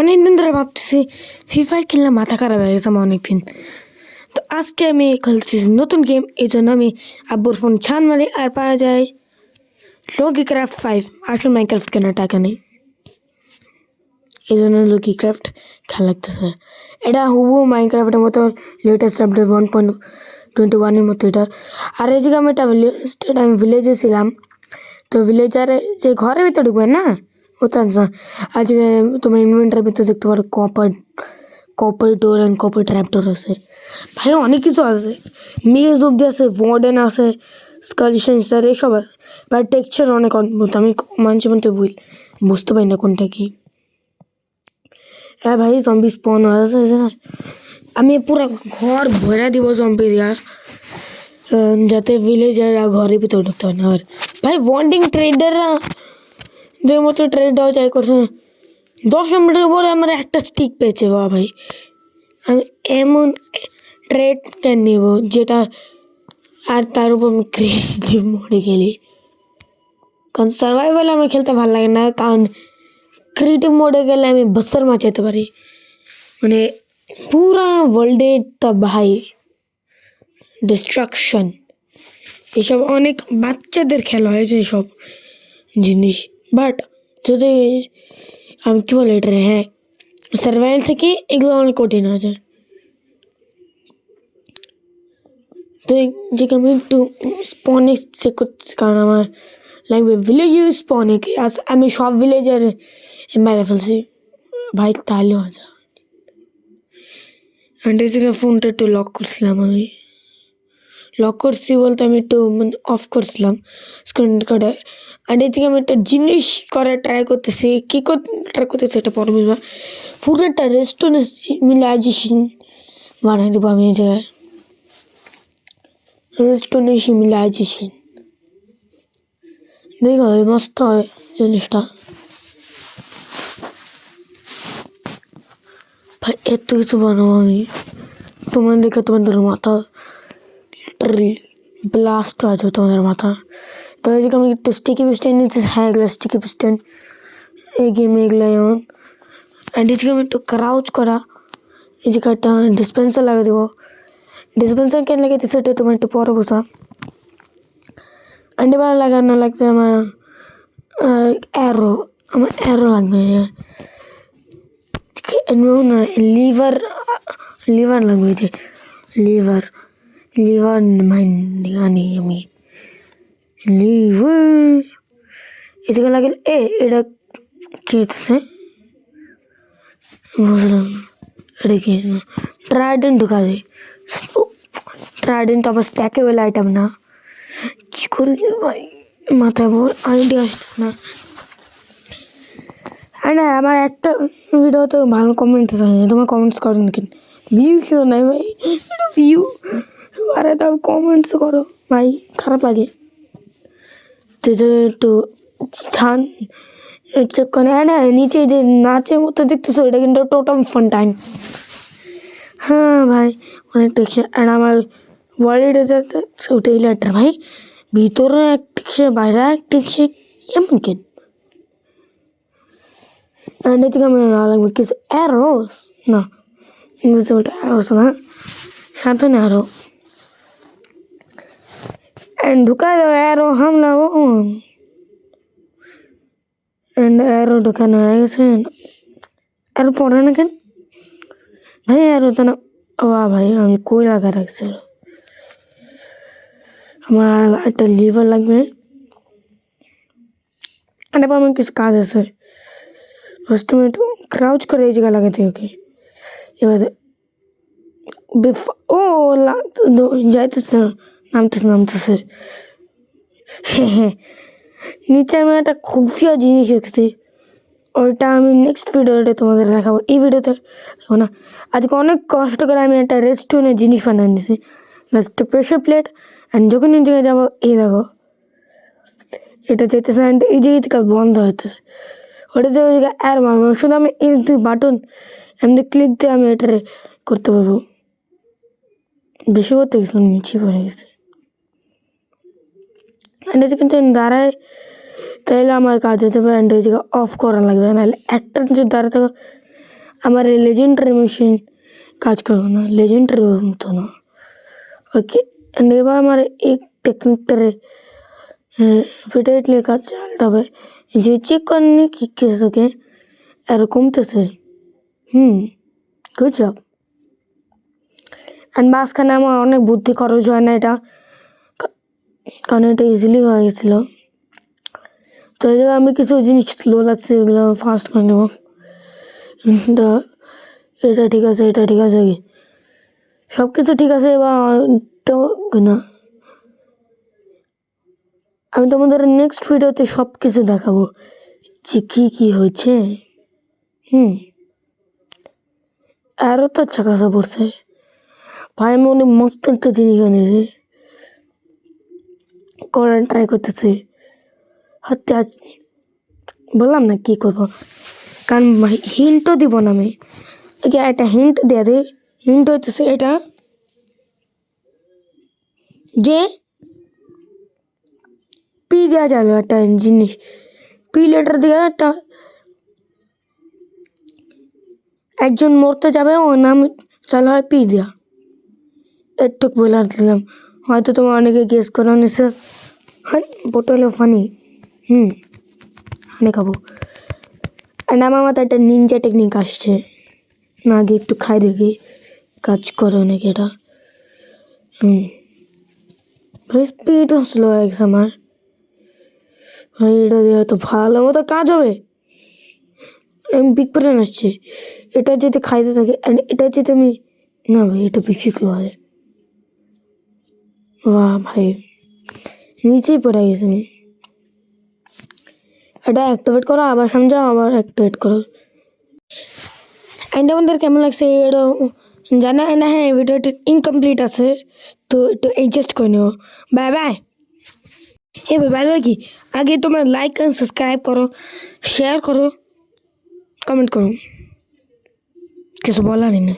অনেকদিন ধরে ভাবতেছি ফ্রি ফায়ার খেললে মাথা খারাপ হয়ে গেছে আমার অনেকদিন। তো আজকে আমি খেলতেছি নতুন গেম, এই জন্য আমি আব্বুর ফোন ছান মারি আর পাওয়া যায় লকি ক্রাফট 5। আসলে মাইনক্রাফট কেনার টাকা নেই, এই জন্য লকি ক্রাফট খেলা লাগতেছে। এটা হুবহু মাইনক্রাফটের মতো লেটেস্ট আপডেট 1.21-এর মতো এটা। আর এই জায়গায় আমি ভিলেজে ছিলাম, তো ভিলেজারে যে ঘরের ভিতরে ঢুকবেন না, ও চান্স না। আজকে তোমার ইনভেন্টারের ভিতরে দেখতে পারো copper door and copper trap door আছে। ভাই অনেক কিছু আছে, মেজ অব্দি আছে, ওয়ার্ডেন আছে, স্কাল সেন্সার এসব আছে। বাট টেক্সচার অনেক অদ্ভুত, আমি মানছি বুঝতে পারি না কোনটা কি। হ্যাঁ ভাই, জম্বি স্পন আছে, আমি পুরো ঘর ভরা দিব জম্বি দিয়া, যাতে ভিলেজাররা ঘরের ভিতরে ঢুকতে পারে না। আর ভাই ওয়ান্ডিং ট্রেডাররা দের মতো ট্রেড দেওয়া যায় করছে। 10 মিনিটের পরে আমার একটা স্টিক পেয়েছে। বা ভাই আমি এমন ট্রেড কেন নিব যেটা, আর তার উপর আমি ক্রিয়েটিভ মোডে খেলি, কারণ সার্ভাইভাল আমার খেলতে ভালো লাগে না। কারণ ক্রিয়েটিভ মোডে গেলে আমি বছর মাচাতে পারি, মানে পুরা ওয়ার্ল্ডে ভাই ডিস্ট্রাকশন। এসব অনেক বাচ্চাদের খেলা হয়েছে এসব জিনিস। বাট যদি আমি কী বলে এটা, হ্যাঁ সার্ভাইভাল থেকে এগুলো অনেক কঠিন হয়ে যায়। তো যেটা আমি একটু স্পনে চেক করতেছি, কারণ আমার লাগবে ভিলেজে স্পনে। আমি সব ভিলেজের মেরে ফেলছি ভাই, তাহলে হয়ে যায়। অ্যান্ড এই জায়গায় ফোনটা একটু লক করছিলাম, আমি লক করছি বলতে আমি একটু মানে অফ করছিলাম স্ক্রিন রেকর্ডার। অ্যান্ড এই থেকে আমি একটা জিনিস করার ট্রাই করতেছি, কী ট্রাই করতেছি এটা পরে বুঝবা। পুরো একটা রেস্টুরেন্ট সিমিলাইজেশন বানাই দেবো আমি এই জায়গায়, রেস্টুরেন্ট সিমিলাইজেশন। দেখো মস্ত হয় জিনিসটা ভাই, এত কিছু বানাবো আমি, তোমার দেখে তোমাদের মাথা ব্লাস্ট হয়ে যাবে, তোমাদের মাথা। তো এই আমি একটু স্টিকি পিস্টেন নিতে, হ্যাঁ এগুলো স্টিকি পিস্টেন এই গেমে এগুলো এমন। অ্যান্ড এদিকে আমি একটু ক্রাউচ করা, এই জায়গায় একটা ডিসপেন্সার লাগিয়ে দেবো। ডিসপেন্সার কেন লাগাইতে সেটা তোমার একটু পরে বোঝা। অ্যান্ড এবার লাগানো লাগবে আমার অ্যারো, আমার অ্যারো লাগবে, লিভার লাগবে, যে লিভার আনি আমি লিভার এদিকে লাগে। এটা কি হচ্ছে বুঝলাম, এটা কি ট্রাইডেন্ট ঢুকা যায়। ট্রাইডেন্ট আবার স্ট্যাকেবল আইটেম না, কি করি ভাই মাথায় আইডিয়া আসছে না। আর না, আমার একটা ভিডিওতে ভালো কমেন্টস আছে, তোমার কমেন্টস করো না কেন? ভিউ কেউ নাই ভাই, ভিউ আরে তাও কমেন্টস করো ভাই, খারাপ লাগে। একটু ছান চেক করে। হ্যাঁ না, নিচে যে নাচের মতো দেখতেছো, এটা কিন্তু টোটাল ফান টাইম। হ্যাঁ ভাই অনেক টেকছে। আর আমার ওয়ালেটে যাচ্ছে ওটাই লেটার ভাই, ভিতরে এক টেকছে বাইরে এক টেকছে, এমন কেন? অ্যান্ড এদিকে আমি না লাগবে কিছু অ্যারোস, না ওটা অ্যারোস না, সাবধানে আরো। অ্যান্ড ঢুকা দাও অ্যারো, হামলা অ্যান্ড অ্যারো ঢুকানো হয়ে গেছে। অ্যারো পড়ে না কেন ভাই? অ্যারো তো না, ও ভাই আমি কই লাগা রাখছি। আমার একটা লিভার লাগবে, আর এবার আমার কিছু কাজ আছে। ফার্স্ট আমি একটু ক্রাউচ করে এই জায়গায় লাগাতে, ওকে। এবার ও যাইতেছে, নামতেছে। হ্যাঁ নিচে আমি একটা খুফিয়া জিনিস দেখছি, ওইটা আমি নেক্সট ভিডিওতে তোমাদের দেখাবো, এই ভিডিওতে দেখো না। আজকে অনেক কষ্ট করে আমি একটা রেস্টুরেন্টের জিনিস বানিয়ে নিয়েছি, লাস্টে প্রেশার প্লেট। অ্যান্ড যখন এই জায়গায় যাবো, এই দেখো এটা যেতেছে, অ্যান্ড এই জায়গা থেকে বন্ধ হইতেছে, ওটা যে ওই জায়গায় আর মারবো শুধু আমি এই দুই বাটন এমনি ক্লিক দিয়ে আমি এটা করতে পারবো। বেশি করতে গেছিলাম, নিচে পড়ে গেছে। অ্যান্ড কিন্তু তাহলে আমার কাজ হতে পারে এই জায়গা অফ করা লাগবে, নাহলে একটা যে দাঁড়াতে আমার এই লেজেন্ডারি মেশিন কাজ করবে না, লেজেন্ডারি মতো না। ওকে, এবার আমার এই টেকনিকটারে রিপিটেডলি কাজ চালাতে হবে, যে চেক করেনি কি কেসকে আর কমতেছে। Good job. অ্যান্ড মাঝখানে আমার অনেক বুদ্ধি খরচ হয় না এটা, কারণ এটা ইজিলি হয়ে গেছিলো। তো এই জায়গায় আমি কিছু জিনিস স্লো লাগছে, এগুলো ফাস্ট করে নেব। এটা ঠিক আছে, এটা ঠিক আছে, সব কিছু ঠিক আছে। এবার তো না, আমি তোমাদের নেক্সট ভিডিওতে সব কিছু দেখাবো যে কী হয়েছে। আরও তো আচ্ছা খাসা পড়ছে ভাই, মনে মস্ত একটা জিনিস এনেছে, করার ট্রাই করতেছে। হাতে আজ বললাম না কি করবো, কারণ হিন্টও দিব না আমি। একটা হিন্ট দেয়া দিই, হিন্ট হইতেছে এটা যে পি দেওয়া যাবে একটা জিনিস, পি লেটার দিয়ে একটা একজন মরতে যাবে, ওর নাম চালু হয় পি দেওয়া। একটুক বলে দিলাম, হয়তো তোমার অনেকে গেস করে নিছে। বোতলে ফানি হানি খাবো। অ্যান্ড আমার মাথায় একটা নিনজা টেকনিক আসছে, না আগে একটু খাই দেখি কাজ করে অনেক এটা। ভাই স্পিড স্লো হয়ে গেছে আমার ভাই, এটা দিয়ে তো ভালো মতো কাজ হবে। আমি বিগ প্ল্যান আসছে, এটা যদি খাইতে থাকে অ্যান্ড এটা যদি আমি না ভাই, এটা বেশি স্লো হয়। বাহ ভাই, নিচেই পড়ে গেছে আমি। এটা অ্যাক্টিভেট করো, আবার সমঝাও, আবার অ্যাক্টিভেট করো। অ্যান্ড আমাদের কেমন লাগছে এটা জানা না। হ্যাঁ, ভিডিওটি ইনকমপ্লিট আছে, তো একটু অ্যাডজাস্ট করে নিও। Bye bye. ভাই বাই বাই কি, আগে তোমরা লাইক আর সাবস্ক্রাইব করো, শেয়ার করো, কমেন্ট করো, কিছু বলারই না।